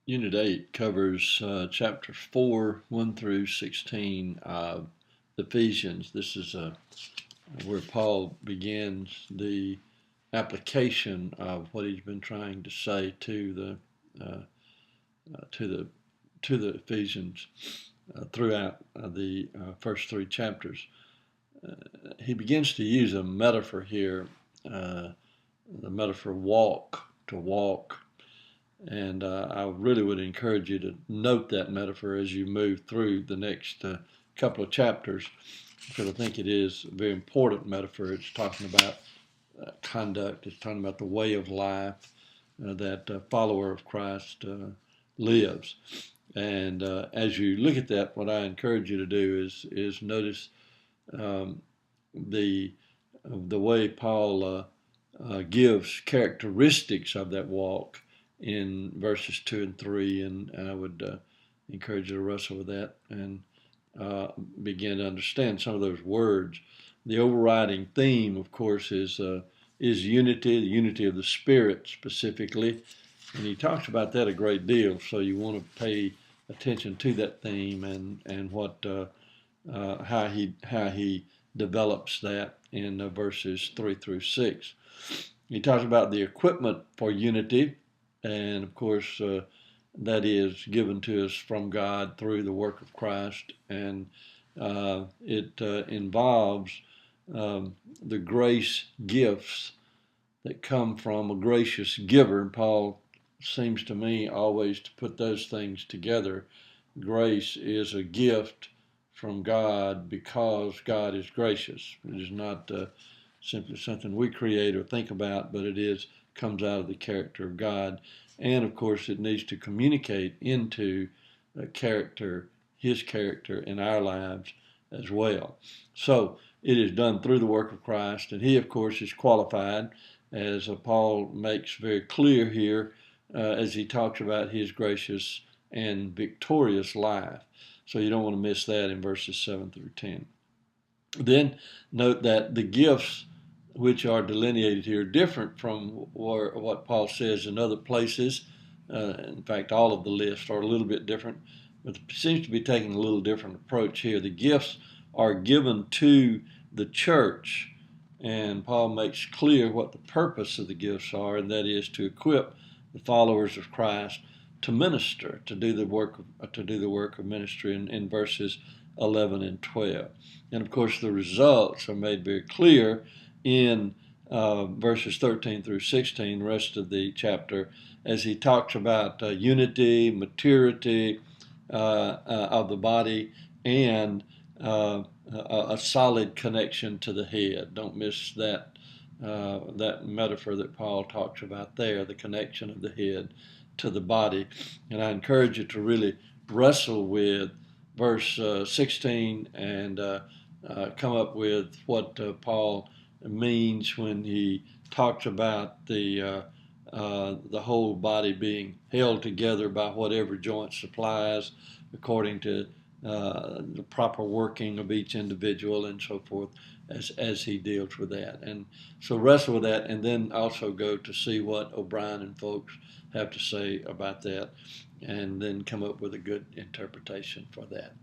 Unit 8 covers chapters 4, 1 through 16 of Ephesians. This is where Paul begins the application of what he's been trying to say to the Ephesians throughout the first three chapters. He begins to use a metaphor here, the metaphor to walk. And I really would encourage you to note that metaphor as you move through the next couple of chapters, because I think it is a very important metaphor. It's talking about conduct. It's talking about the way of life that a follower of Christ lives. And as you look at that, what I encourage you to do is notice the way Paul gives characteristics of that walk in verses 2 and 3, and I would encourage you to wrestle with that and begin to understand some of those words. The overriding theme, of course, is unity, the unity of the Spirit specifically, and he talks about that a great deal. So you want to pay attention to that theme and what how he develops that in verses 3 through 6. He talks about the equipment for unity. And of course, that is given to us from God through the work of Christ, and it involves the grace gifts that come from a gracious giver. And Paul seems to me always to put those things together. Grace is a gift from God because God is gracious. It is not simply something we create or think about, but it comes out of the character of God. And of course, it needs to communicate into his character in our lives as well. So it is done through the work of Christ, and he, of course, is qualified, as Paul makes very clear here as he talks about his gracious and victorious life. So you don't want to miss that in verses 7 through 10. Then note that the gifts which are delineated here different from what Paul says in other places. In fact, all of the lists are a little bit different, but it seems to be taking a little different approach here. The gifts are given to the church, and Paul makes clear what the purpose of the gifts are, and that is to equip the followers of Christ to minister, to do the work of ministry in verses 11 and 12. And of course, the results are made very clear in verses 13 through 16, the rest of the chapter, as he talks about unity, maturity of the body, and a solid connection to the head. Don't miss that metaphor that Paul talks about there, the connection of the head to the body. And I encourage you to really wrestle with verse 16 and come up with what Paul means when he talks about the whole body being held together by whatever joint supplies according to the proper working of each individual and so forth, as he deals with that. And so wrestle with that, and then also go to see what O'Brien and folks have to say about that, and then come up with a good interpretation for that.